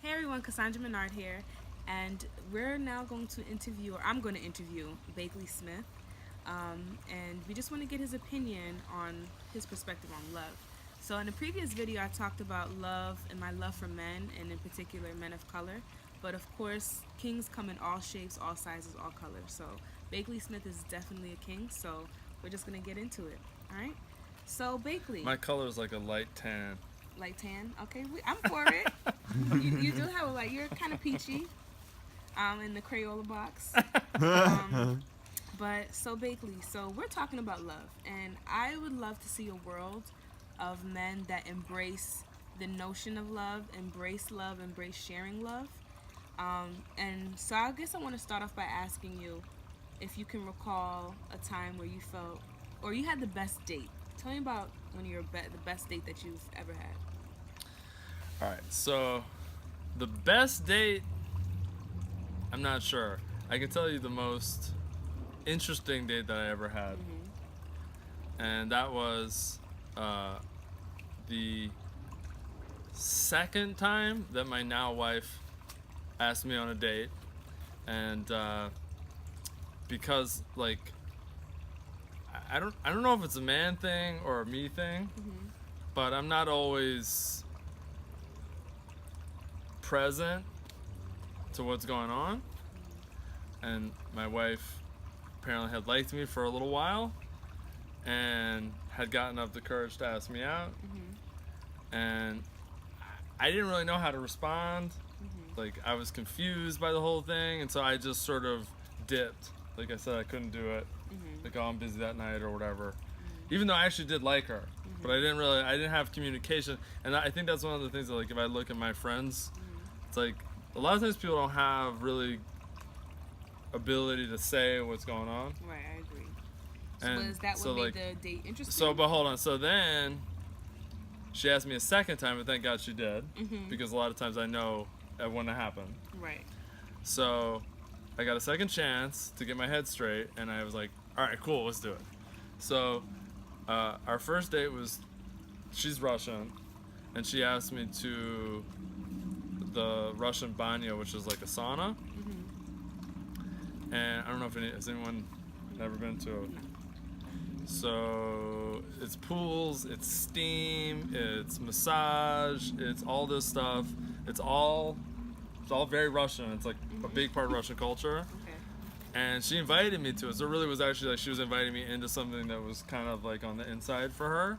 Hey everyone, Cassandra Menard here, and we're now going to interview, or I'm going to interview Bakley Smith, and we just want to get his opinion on his perspective on love. So in the previous video, I talked about love and my love for men, and in particular men of color. But of course, kings come in all shapes, all sizes, all colors. So Bakley Smith is definitely a king. So we're just going to get into it. All right. So Bakley, My color is like a light tan. light tan. Okay, I'm for it. You do have a light. You're kind of peachy, in the Crayola box. But so Bakley, so we're talking about love, and I would love to see a world of men that embrace the notion of love, embrace sharing love. And so I guess I want to start off by asking you if you can recall a time where you felt, or you had the best date. Tell me about when you're the best date that you've ever had. All right, so the best date, I'm not sure. I can tell you the most interesting date that I ever had, and that was the second time that my now wife asked me on a date, and because like I don't know if it's a man thing or a me thing, but I'm not always present to what's going on, and my wife apparently had liked me for a little while and had gotten up the courage to ask me out, and I didn't really know how to respond. Like, I was confused by the whole thing, and so I just sort of dipped. Like I said, I couldn't do it. Like, oh, I'm busy that night or whatever. Even though I actually did like her, but I didn't have communication. And I think that's one of the things that, like, if I look at my friends, it's like a lot of times people don't have really ability to say what's going on. Right, I agree. So And was that so, what made like, the date interesting? So, but hold on. So then she asked me a second time, but thank God she did, because a lot of times I know it wouldn't have happened. Right. So I got a second chance to get my head straight, and I was like, all right, cool, let's do it. So our first date was, she's Russian, and she asked me to the Russian banya, which is like a sauna. And I don't know if has anyone ever been to it. So it's pools, it's steam, it's massage, it's all this stuff. It's all very Russian. It's like a big part of Russian culture. Okay. And she invited me to it. So it really was actually like she was inviting me into something that was kind of like on the inside for her.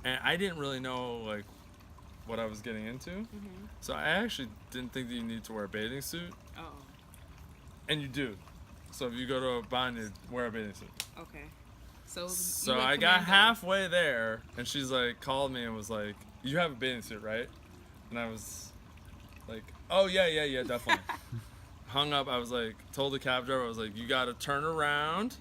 And I didn't really know like what I was getting into. So I actually didn't think that you need to wear a bathing suit. Oh. And you do. So if you go to a banya, wear a bathing suit. Okay. So. So you went I got commando. halfway there, and she's like, called me and was like, "You have a bathing suit, right?" And I was like, "Oh yeah, definitely." Hung up. I was like, told the cab driver, I was like, "You got to turn around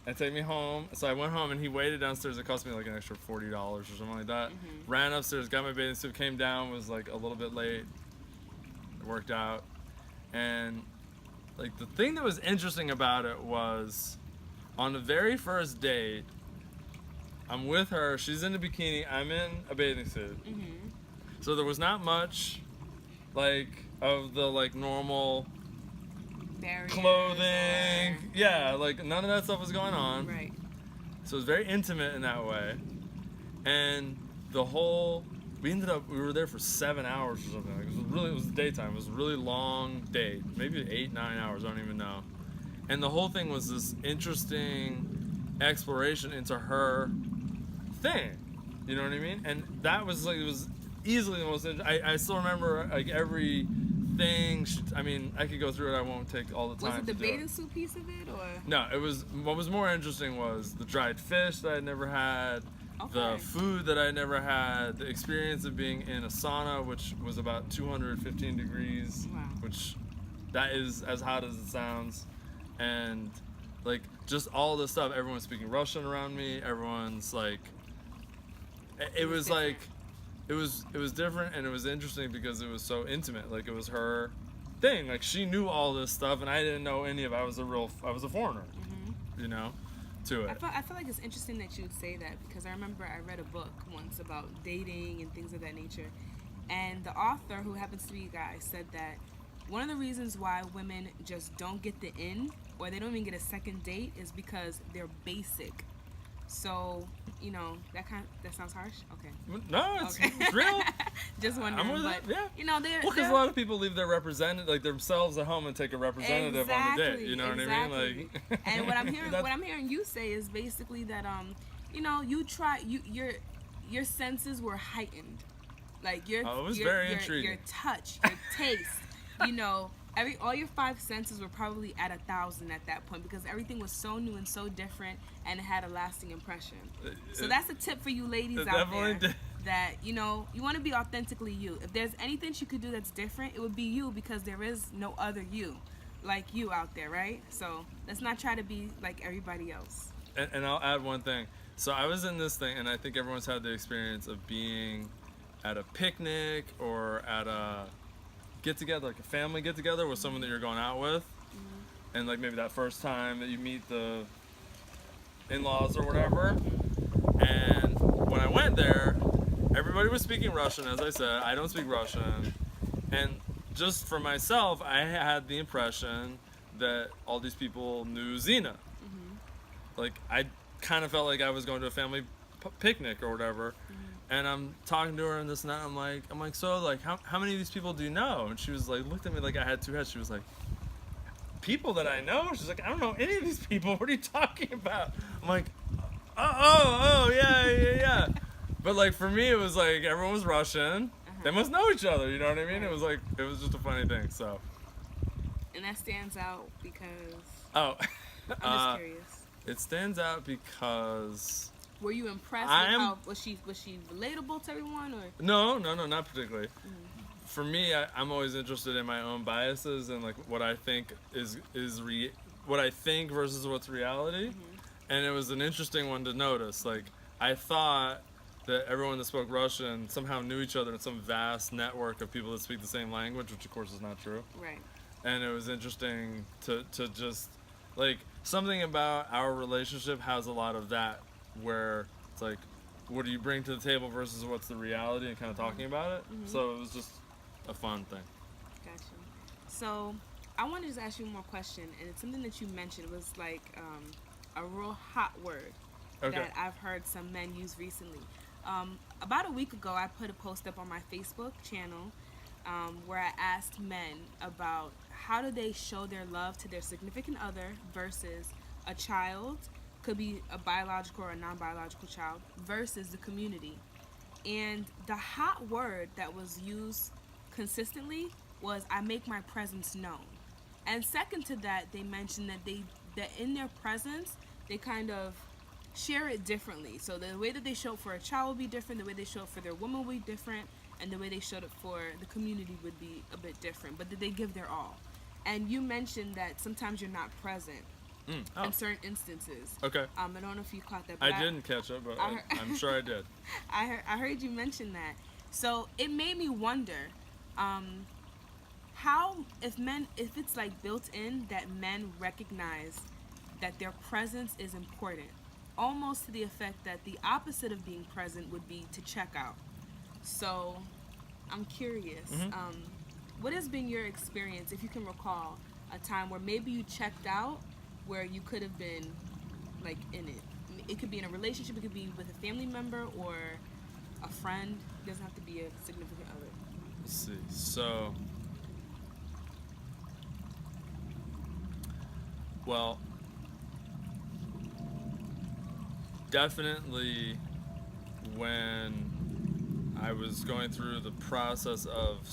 and take me home." So I went home, and he waited downstairs. It cost me like an extra $40 or something like that. Ran upstairs, got my bathing suit, came down, was like a little bit late. It worked out, and like the thing that was interesting about it was, on the very first date, I'm with her. She's in a bikini. I'm in a bathing suit. So there was not much, like, of the like normal Barriers clothing. or- Yeah, like none of that stuff was going on. Right. So it was very intimate in that way. And we were there for 7 hours or something. Like, it was daytime. It was a really long date. Maybe 8, 9 hours. I don't even know. And the whole thing was this interesting exploration into her thing. You know what I mean? And that was like, it was easily the most, I still remember like every thing. I could go through it. I won't take all the time. Was it the to do bathing suit piece of it, or? No, what was more interesting was the dried fish that I'd never had, the Okay. food that I never had, the experience of being in a sauna, which was about 215 degrees, Wow. which that is as hot as it sounds. And like just all this stuff, everyone's speaking Russian around me, everyone's like, it was like, it was different, and it was interesting because it was so intimate. Like, it was her thing. Like, she knew all this stuff, and I didn't know any of it. I was a foreigner, you know, to it. I feel like it's interesting that you would say that, because I remember I read a book once about dating and things of that nature, And the author, who happens to be a guy, said that one of the reasons why women just don't get the in, or they don't even get a second date, is because they're basic. So, that sounds harsh. Okay. No, it's, Okay. it's real. Just wondering, I'm with but it, yeah. they're Well, because a lot of people leave their representative, like themselves at home, and take a representative on the date. You know what I mean? Like, and what I'm hearing you say is basically that your senses were heightened, like it was very intriguing. Your touch, your taste, all your five senses were probably at 1,000 at that point, because everything was so new and so different, and it had a lasting impression. So that's a tip for you ladies out there. Did. That you want to be authentically you. If there's anything she could do that's different, it would be you, because there is no other you like you out there, right? So let's not try to be like everybody else. And I'll add one thing. So I was in this thing, and I think everyone's had the experience of being at a picnic or at a get-together, like a family get-together with someone that you're going out with. Mm-hmm. And like maybe that first time that you meet the in-laws or whatever. And when I went there, everybody was speaking Russian, as I said. I don't speak Russian. And just for myself, I had the impression that all these people knew Xena. Mm-hmm. Like, I kind of felt like I was going to a family picnic or whatever. Mm-hmm. And I'm talking to her and this and that. I'm like, so, like, how many of these people do you know? And she was like, looked at me like I had two heads. She was like, people that I know? She's like, I don't know any of these people. What are you talking about? I'm like, yeah. But like for me, it was like everyone was Russian. Uh-huh. They must know each other. You know what I mean? Right. It was just a funny thing. So. And that stands out because. Oh. I'm just curious. It stands out because. Were you impressed with how was she relatable to everyone, or? No, not particularly. Mm-hmm. For me, I'm always interested in my own biases and like what I think is what I think versus what's reality. Mm-hmm. And it was an interesting one to notice. Like, I thought that everyone that spoke Russian somehow knew each other in some vast network of people that speak the same language, which of course is not true. Right. And it was interesting to just, like, something about our relationship has a lot of that, where it's like, what do you bring to the table versus what's the reality, and kind of talking about it. Mm-hmm. So it was just a fun thing. Gotcha. So I want to just ask you one more question, and it's something that you mentioned. It was like a real hot word that I've heard some men use recently. About a week ago, I put a post up on my Facebook channel where I asked men about how do they show their love to their significant other versus a child, could be a biological or a non-biological child, versus the community. And the hot word that was used consistently was, I make my presence known. And second to that, they mentioned that in their presence, they kind of share it differently. So the way that they show it for a child will be different, the way they show it for their woman will be different, and the way they showed it for the community would be a bit different. But did they give their all? And you mentioned that sometimes you're not present in certain instances. Okay. I don't know if you caught that. But I didn't catch it, but I'm sure I did. I heard you mention that. So it made me wonder, how, if it's like built in that men recognize that their presence is important, almost to the effect that the opposite of being present would be to check out. So I'm curious, what has been your experience, if you can recall, a time where maybe you checked out where you could have been like in it? It could be in a relationship, it could be with a family member or a friend. It doesn't have to be a significant other. Let's see. So, well, definitely when I was going through the process of,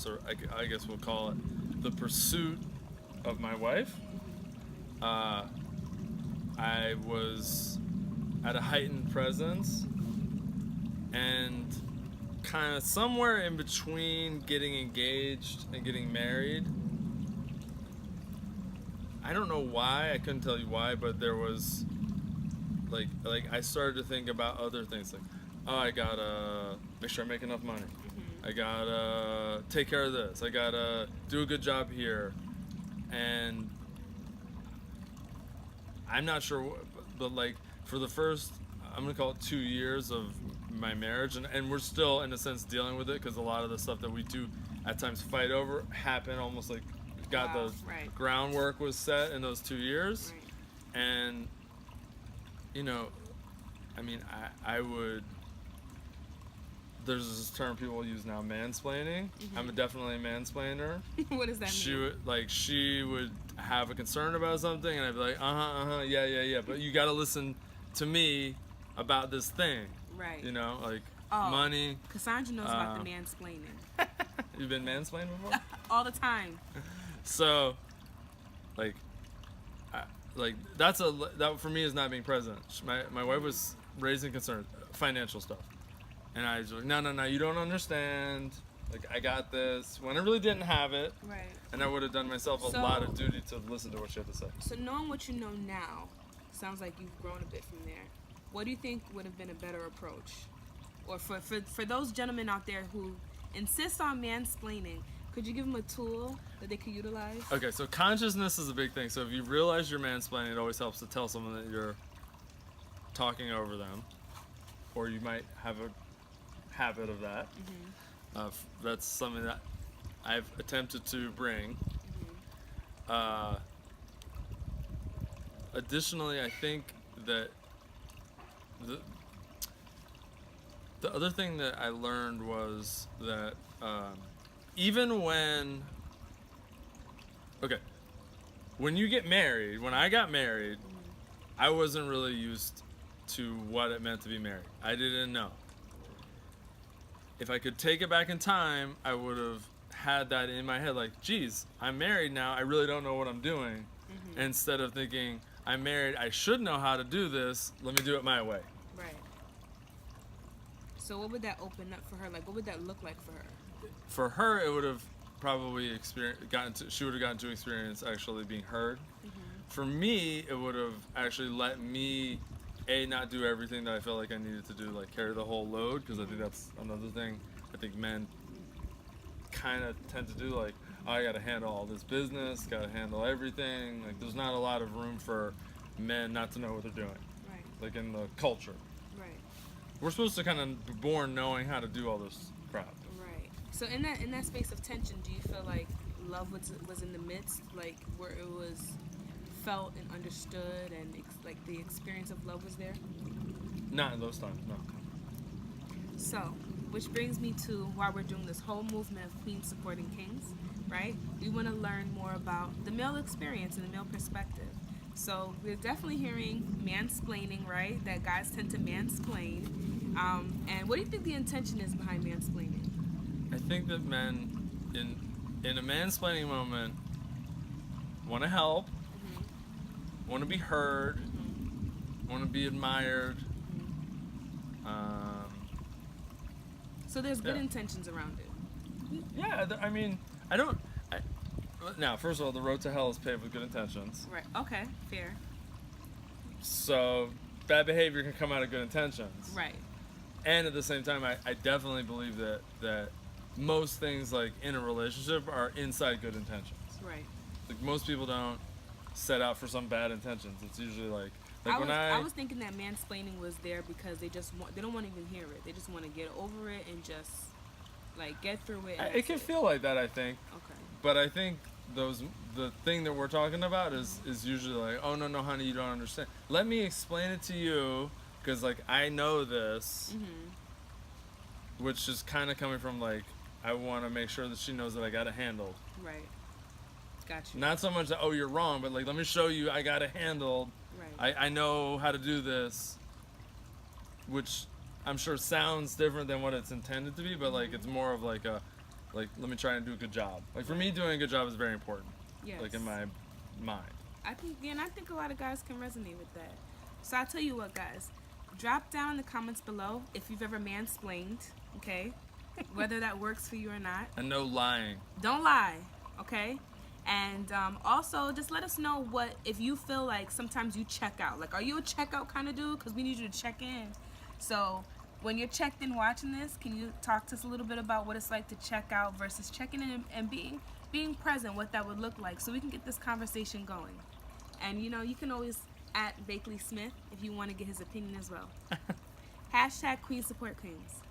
I guess we'll call it, the pursuit of my wife, I was at a heightened presence and kind of somewhere in between getting engaged and getting married. I don't know why, I couldn't tell you why, but there was like I started to think about other things, like, oh, I gotta make sure I make enough money. I gotta take care of this. I gotta do a good job here. And I'm not sure, but like for the first, I'm gonna call it 2 years of my marriage, and we're still in a sense dealing with it because a lot of the stuff that we do at times fight over happened almost like got Wow, the right. groundwork was set in those 2 years, Right. and you know, I mean, I would. There's this term people use now, mansplaining. I'm definitely a mansplainer. What does that mean? She would have a concern about something, and I'd be like, yeah, but you got to listen to me about this thing. Right. You know, like Oh, money. Cassandra knows about the mansplaining. You've been mansplained before? All the time. So, like, that for me is not being present. My wife was raising concerns, financial stuff, and I was like, no, you don't understand. Like, I got this. When I really didn't have it, Right. and I would have done myself a lot of duty to listen to what she had to say. So knowing what you know now, sounds like you've grown a bit from there. What do you think would have been a better approach? Or for those gentlemen out there who insist on mansplaining, could you give them a tool that they could utilize? Okay, so consciousness is a big thing. So if you realize you're mansplaining, it always helps to tell someone that you're talking over them, or you might have a habit of that. That's something that I've attempted to bring. Additionally, I think that the other thing that I learned was that even when you get married, when I got married, I wasn't really used to what it meant to be married. I didn't know. If I could take it back in time, I would have had that in my head, like, geez, I'm married now, I really don't know what I'm doing. Instead of thinking, I'm married, I should know how to do this, let me do it my way. Right. So what would that open up for her? Like, what would that look like for her? For her, it would have probably she would have gotten to experience actually being heard. For me, it would have actually let me not do everything that I felt like I needed to do, like carry the whole load, because I think that's another thing I think men kind of tend to do, like, oh, I gotta handle all this business, gotta handle everything. Like, there's not a lot of room for men not to know what they're doing. Right. Like, in the culture. Right. We're supposed to kind of be born knowing how to do all this crap. Right. So in that space of tension, do you feel like love was in the midst, like where it was felt and understood, and like the experience of love was there? Not in those times, no. So, which brings me to why we're doing this whole movement of queens supporting kings, right? We want to learn more about the male experience and the male perspective. So we're definitely hearing mansplaining, right? That guys tend to mansplain. And what do you think the intention is behind mansplaining? I think that men, in a mansplaining moment, want to help, want to be heard, want to be admired. So there's good intentions around it. Yeah, now, first of all, the road to hell is paved with good intentions. Right. Okay. Fair. So bad behavior can come out of good intentions. Right. And at the same time, I definitely believe that most things, like in a relationship, are inside good intentions. Right. Like, most people don't set out for some bad intentions. It's usually like I was thinking that mansplaining was there because they don't want to even hear it. They just want to get over it and just like get through it. It can feel like that, I think. Okay. But I think the thing that we're talking about is usually like, oh no honey, you don't understand. Let me explain it to you, because like I know this, which is kind of coming from like, I want to make sure that she knows that I got it handled. Right. Got you. Not so much that, oh, you're wrong, but like, let me show you I got it handled. Right. I know how to do this, which I'm sure sounds different than what it's intended to be, but like, it's more of like let me try and do a good job. Like, for me, doing a good job is very important. Yes. Like, in my mind. I think a lot of guys can resonate with that. So I'll tell you what, guys. Drop down in the comments below if you've ever mansplained, okay? Whether that works for you or not. And no lying. Don't lie, okay? And also, just let us know if you feel like sometimes you check out. Like, are you a checkout kind of dude? Because we need you to check in. So when you're checked in watching this, can you talk to us a little bit about what it's like to check out versus checking in and being present, what that would look like, so we can get this conversation going. And, you can always @Bakley Smith if you want to get his opinion as well. Hashtag Queen Support Queens.